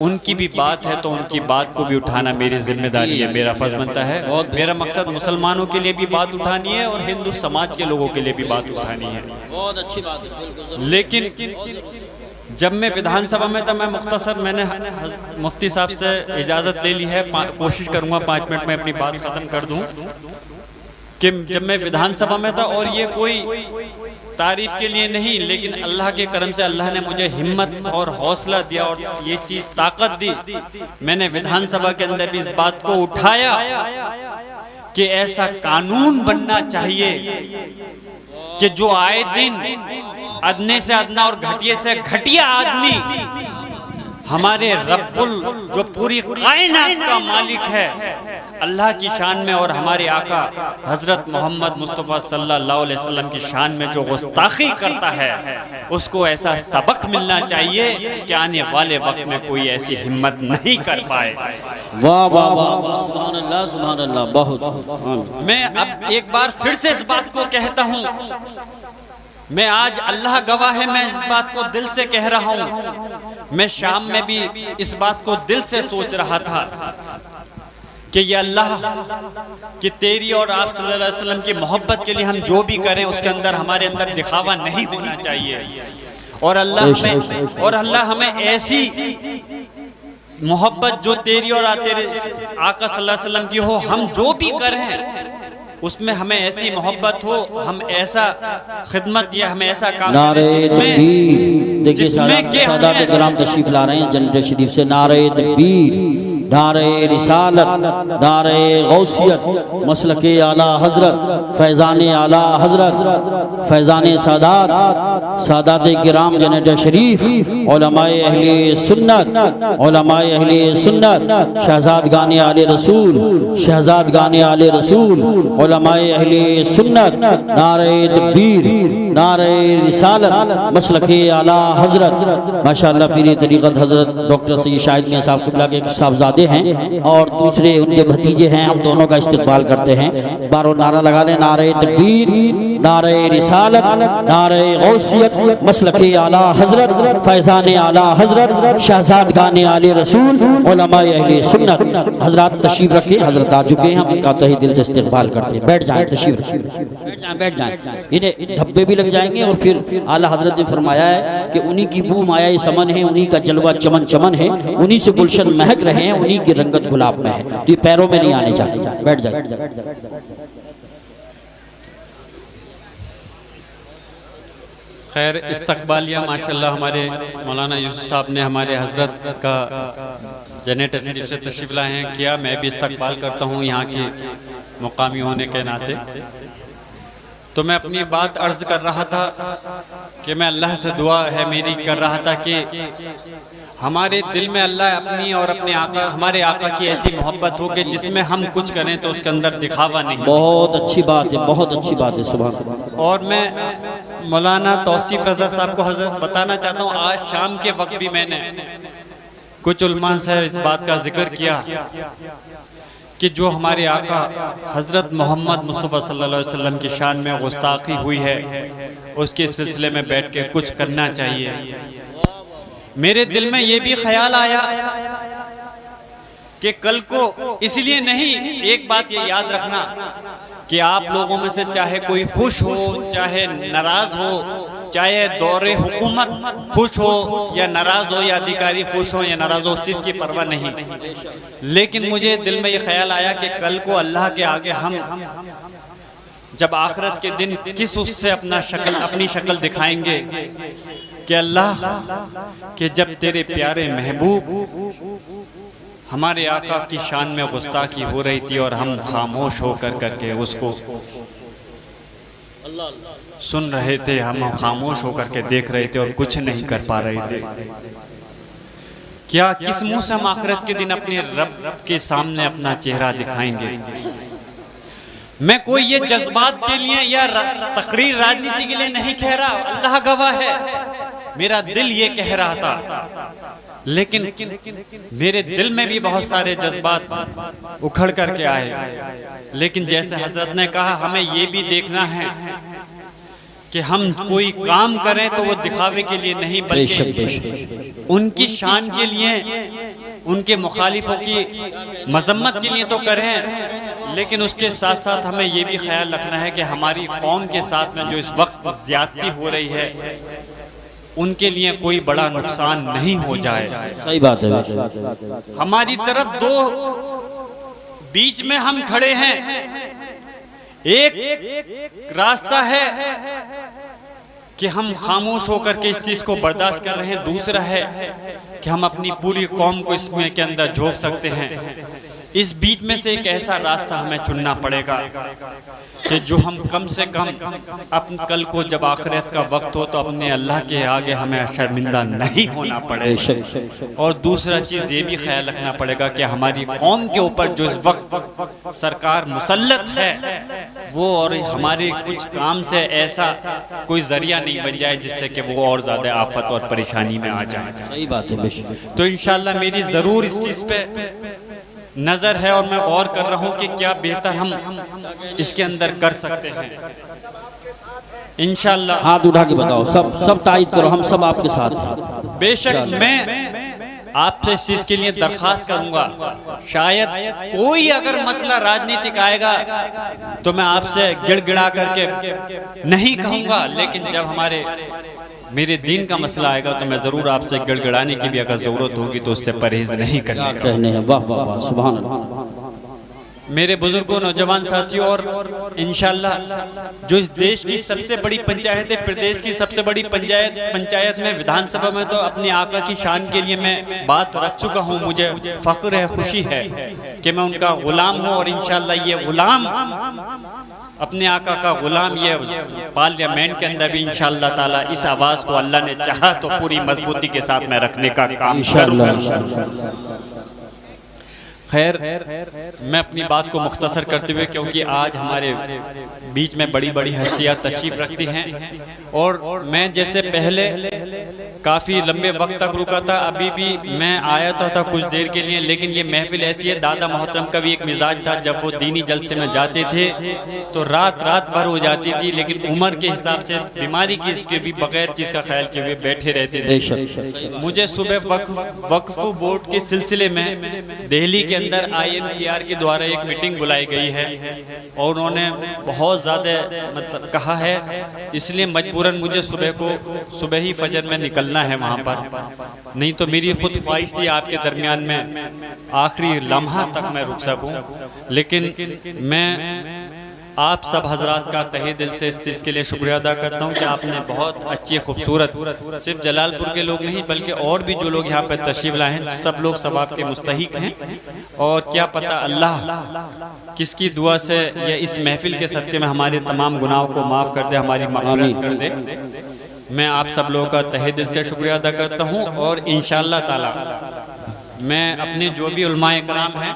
उनकी भी बात है तो उनकी बात को भी उठाना मेरी जिम्मेदारी है, मेरा फर्ज बनता है। मेरा मकसद मुसलमानों के लिए भी बात उठानी है और हिंदू समाज के लोगों के लिए भी बात उठानी है। बहुत अच्छी बात है। लेकिन जब मैं विधानसभा में था, मैं मुख्तसर मैंने मुफ्ती साहब से इजाज़त ले ली है, कोशिश करूंगा 5 मिनट में अपनी बात ख़त्म कर दूं कि जब मैं विधानसभा में था, और ये कोई तारीफ के लिए नहीं, लेकिन अल्लाह के करम से अल्लाह ने मुझे हिम्मत और हौसला दिया और ये चीज ताकत दी। मैंने विधानसभा के अंदर भी इस बात को उठाया कि ऐसा कानून बनना चाहिए कि जो आए दिन अदने से अदना और घटिया से घटिया आदमी हमारे रब्बुल जो पूरी कायनात का मालिक है अल्लाह की शान में और हमारे आका हजरत मोहम्मद मुस्तफ़ा सल्लल्लाहु अलैहि वसल्लम की शान में जो गुस्ताखी करता है उसको ऐसा सबक मिलना चाहिए कि आने वाले वक्त में कोई ऐसी हिम्मत नहीं कर पाए। वाह वाह वाह, सुभान अल्लाह सुभान अल्लाह। बहुत मैं अब एक बार फिर से इस बात को कहता हूँ, मैं आज अल्लाह गवाह है, मैं इस बात को दिल से कह रहा हूँ। मैं शाम में भी इस बात को दिल से सोच रहा था कि ये अल्लाह कि तेरी और आप सल्लल्लाहु अलैहि वसल्लम की मोहब्बत के लिए हम जो भी करें उसके अंदर हमारे अंदर दिखावा नहीं होना चाहिए। और अल्लाह हमें ऐसी मोहब्बत जो तेरी और तेरे आका सल्लल्लाहु अलैहि वसल्लम की हो, हम जो भी करें उसमें हमें ऐसी मोहब्बत हो, हम ऐसा खिदमत या हमें ऐसा काम करें। देखिए सादात किराम तशरीफ ला रहे हैं जनरल शरीफ से। नारे तकबीर, नारे रिसालत, नारे गौसियत, मसलके आला हजरत, फैज़ान आला हजरत, फैज़ान सादात, सादात किराम जनरल शरीफ, उलमाए अहले सुन्नत, उलमाए अहले सुन्नत, शहजाद गाने आले रसूल, शहजाद गाने आले रसूल, उलमाए अहले सुन्नत, नारे तकबीर, नारे रिसालत, मसलके आला हजरत। माशाअल्लाह पीर तरीक़त हजरत डॉक्टर सैयद शाहिद मियां साहब क़िबला के साहबजादे हैं और दूसरे उनके भतीजे हैं। हम दोनों का इस्तिक़बाल करते हैं। बारो नारा लगा लें, नारे तकबीर, नारे रिसालत, नारे गौसियत, मसलके आला हजरत, फैज़ान आला हजरत, शहजाद गाने आले रसूल, उलमाए अहले सुन्नत। हजरत तशरीफ रखें, हजरत आ चुके हैं, हम इनका तहे दिल से इस्तिक़बाल करते हैं। बैठ जाएं, तशरीफ रखें, बैठ जाएं। इन्हें धब्बे भी लग जाएंगे और फिर आला हजरत ने फरमाया है कि उन्हीं की बू माया समन है, उन्हीं का जलवा चमन चमन है, उन्हीं से गुलशन महक रहे हैं, उन्हीं की रंगत गुलाब में है, तो ये पैरों में नहीं आने चाहिए। बैठ जाए। खैर इस्तकबालिया माशाल्लाह हमारे मौलाना यूसुफ साहब ने हमारे हजरत का जनरल शरीफ से तशरीफ लाए हैं किया। मैं भी इस्तकबाल करता हूँ यहाँ के मुकामी होने के नाते। तो मैं अपनी बात अर्ज कर रहा था कि मैं अल्लाह से दुआ है मेरी कर रहा था कि हमारे दिल में अल्लाह अपनी और अपने आका हमारे आका की ऐसी मोहब्बत हो कि जिसमें हम कुछ करें तो उसके अंदर दिखावा नहीं। बहुत अच्छी बात है, बहुत अच्छी बात है। सुभान। और मैं मौलाना तौसीफ रज़ा साहब को हजरत बताना चाहता हूँ, आज शाम के वक्त भी मैंने कुछ उलमा से इस बात का जिक्र किया कि जो हमारे आका हजरत मोहम्मद मुस्तफ़ा सल्लल्लाहु अलैहि वसल्लम की शान में गुस्ताखी हुई है उसके सिलसिले में बैठ के कुछ करना चाहिए। मेरे दिल में ये भी ख्याल आया कि कल को, इसलिए नहीं, एक बात ये याद रखना कि आप लोगों में से चाहे कोई खुश हो चाहे नाराज हो, चाहे दौरे हुकूमत खुश हो या नाराज हो या अधिकारी खुश हो या नाराज हो, उस चीज़ की परवाह नहीं। लेकिन मुझे दिल में ये ख्याल आया कि कल को अल्लाह के आगे हम जब आखिरत के दिन किस उससे अपनी शक्ल दिखाएंगे कि अल्लाह कि जब तेरे प्यारे महबूब हमारे आका की शान में गुस्ताखी हो रही थी और हम खामोश होकर करके उसको सुन रहे थे, हम खामोश होकर के देख रहे थे और कुछ नहीं कर पा रहे थे। क्या किस मुंह से हम आखिरत के दिन अपने रब के सामने अपना चेहरा दिखाएंगे? मैं कोई ये जज्बात के लिए या तकरीर राजनीति के लिए नहीं कह रहा, अल्लाह गवाह है, मेरा दिल ये कह रहा था। लेकिन मेरे दिल में भी बहुत सारे जज्बात उखड़ करके आए। लेकिन जैसे हजरत ने कहा, हमें ये भी देखना है कि हम कोई काम करें तो वो दिखावे के लिए नहीं बल्कि उनकी शान के लिए उनके मुखालिफों की मजम्मत के लिए तो करें, लेकिन उसके साथ साथ हमें ये भी ख्याल रखना है कि हमारी कौम के साथ में जो इस वक्त ज्यादती हो रही है उनके लिए कोई बड़ा नुकसान नहीं हो जाए। सही बात है। हमारी तरफ दो बीच में हम खड़े हैं, एक रास्ता है कि हम खामोश होकर के इस चीज को बर्दाश्त कर रहे हैं, दूसरा है कि हम अपनी पूरी कौम को इसमें के अंदर झोंक सकते हैं। इस बीच में से एक ऐसा रास्ता हमें चुनना पड़ेगा कि जो हम कम से कम अपन कल को जब आखिरत का वक्त हो तो अपने अल्लाह के आगे हमें शर्मिंदा नहीं होना पड़े। और दूसरा चीज़ ये भी ख्याल रखना पड़ेगा कि हमारी कौम के ऊपर जो इस वक्त सरकार मुसल्लत है वो और हमारे कुछ काम से ऐसा कोई जरिया नहीं बन जाए जिससे कि वो और ज़्यादा आफत और परेशानी में आ जाए। सही बात है। तो इंशाल्लाह मेरी ज़रूर इस चीज़ पे नजर है और मैं गौर कर रहा हूँ कि क्या बेहतर हम इसके अंदर कर सकते हैं। इंशाल्लाह हाथ उठा के बताओ, सब तायद करो, हम सब आपके साथ हैं। बेशक मैं आपसे इस चीज के लिए दरखास्त करूंगा, शायद कोई अगर मसला राजनीतिक आएगा तो मैं आपसे गिड़गिड़ा करके नहीं कहूंगा, लेकिन जब हमारे मेरे दीन का मसला आएगा तो मैं जरूर आपसे गिड़गिड़ाने की भी अगर जरूरत होगी तो उससे परहेज नहीं करने का। कहने हैं वाह वाह वाह, सुभान अल्लाह। मेरे बुजुर्गों, नौजवान साथियों, और इंशाल्लाह जो इस देश की सबसे बड़ी पंचायत है, प्रदेश की सबसे बड़ी पंचायत में विधानसभा में तो अपने आका की शान के लिए मैं बात रख चुका हूँ। मुझे फख्र है, खुशी है कि मैं उनका गुलाम हूँ और इंशाल्लाह ये गुलाम अपने आका का गुलाम ये पार्लियामेंट के अंदर भी इंशाअल्लाह ताला इस आवाज़ को अल्लाह ने चाहा तो पूरी मजबूती के साथ मैं रखने का काम करूँगा। खैर, मैं अपनी बात को मुख्तसर करते हुए, क्योंकि आज हमारे बीच में बड़ी बड़ी हस्तियाँ तशरीफ रखती हैं और मैं जैसे पहले काफ़ी लंबे वक्त तक रुका था, अभी भी मैं आया तो था कुछ देर के लिए, लेकिन ये महफिल ऐसी है, दादा मोहतरम का भी एक मिजाज था, जब वो दीनी जलसे में जाते थे तो रात भर हो जाती थी, लेकिन उम्र के हिसाब से बीमारी की इसके भी बगैर चीज़ का ख्याल किए हुए बैठे रहते थे। मुझे सुबह वक्फ बोर्ड के सिलसिले में दिल्ली के अंदर IMCR के द्वारा एक मीटिंग बुलाई गई है और उन्होंने बहुत ज़्यादा मतलब कहा है, इसलिए मजबूरन मुझे सुबह ही फजर में निकलना है वहाँ पर, नहीं तो मेरी खुद ख्वाहिश थी आपके दरमियान में आखिरी लम्हा तक मैं रुक सकूं। लेकिन मैं आप सब हजरात का तहे दिल से इस चीज़ के लिए शुक्रिया अदा करता हूँ कि आपने बहुत अच्छी खूबसूरत, सिर्फ जलालपुर के लोग नहीं बल्कि और भी जो लोग यहाँ पर तशरीफ लाए हैं सब लोग सवाब के मुस्तहिक हैं, और क्या पता अल्लाह किसकी दुआ से या इस महफिल के सदक़े में हमारे तमाम गुनाहों को माफ़ कर दे, हमारी मग़फ़िरत कर दे। मैं आप सब लोगों का तहे दिल से शुक्रिया अदा करता हूँ और इंशाअल्लाह ताला मैं अपने जो भी उलमाए कराम हैं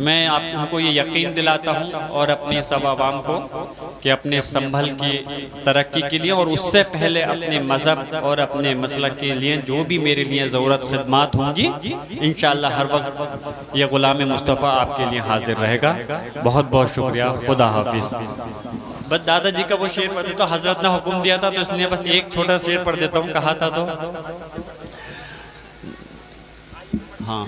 मैं आप उनको ये यकीन दिलाता हूँ और अपनी सब आवाम को कि अपने संभल की तरक्की के लिए और उससे पहले अपने मज़हब और अपने मसलक के लिए जो भी मेरे लिए ज़रूरत खिदमात होंगी इंशाअल्लाह हर वक्त ये ग़ुलाम मुस्तफ़ा आपके लिए हाजिर रहेगा। बहुत बहुत शुक्रिया, खुदा हाफिज़। बस दादाजी का वो शेर पढ़ देता हूँ, हजरत ने हुक्म दिया था तो इसलिए बस एक छोटा शेर पढ़ देता हूँ, कहा था तो हाँ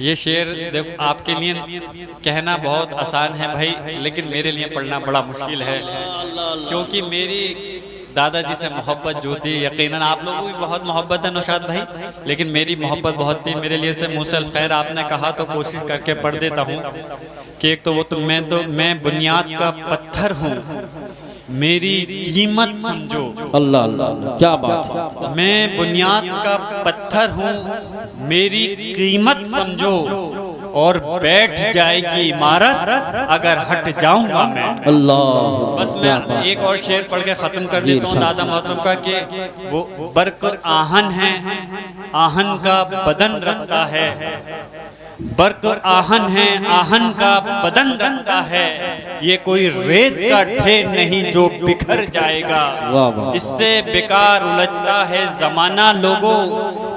ये शेर देखो आपके लिए कहना बहुत आसान है भाई, लेकिन मेरे लिए पढ़ना बड़ा मुश्किल है क्योंकि मेरी दादाजी से मोहब्बत जो थी, यकीनन आप लोगों को भी बहुत मोहब्बत है नौशाद भाई, लेकिन मेरी मोहब्बत बहुत थी मेरे लिए से मुसल खैर आपने कहा तो कोशिश करके पढ़ देता हूँ कि एक तो वो तो मैं बुनियाद का पत्थर हूँ, मेरी कीमत समझो। अल्लाह अल्लाह, क्या बात है। मैं बुनियाद का पत्थर हूँ, मेरी कीमत समझो और बैठ जाएगी इमारत अगर हट जाऊंगा मैं। अल्लाह, बस मैं एक और शेर पढ़ के ख़त्म कर देता हूँ दादा मोहतरम का कि वो बर्क आहन है, आहन का बदन रखता है, बर्क आहन है, आहन का बदन रखता है, ये कोई रेत का ढेर नहीं जो बिखर जाएगा, इससे बेकार उलझता है जमाना लोगों,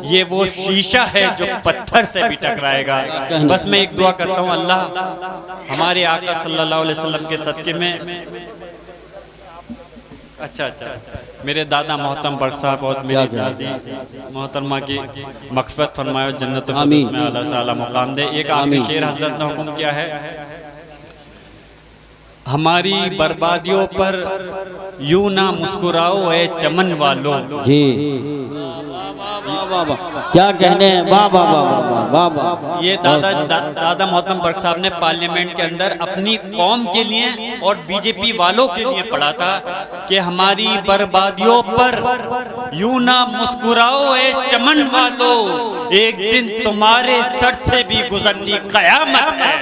ये वो शीशा है जो पत्थर से भी टकराएगा। बस मैं एक दुआ करता हूँ, अल्लाह हमारे आका सल्लल्लाहु अलैहि वसल्लम के सदके में अच्छा अच्छा, मेरे दादा मोहतरम बख्श साहब और मेरी दादी मोहतरमा की मग़फ़िरत फरमाए, जन्नत फिरदौस में आला से आला मुकाम दे। एक आखिरी शेर हजरत ने हुक्म किया है, हमारी बर्बादियों पर यूं ना मुस्कुराओ ए चमन वालों। जी क्या कहने हैं, वाह वाह वाह वाह वाह। ये दादा मोहतरम बख्श साहब ने पार्लियामेंट के अंदर अपनी कौम के लिए और बीजेपी वालों के लिए पढ़ा था कि हमारी बर्बादियों पर यूं ना मुस्कुराओ ए चमन वालों, एक दिन तुम्हारे सर से भी गुजरनी कयामत है।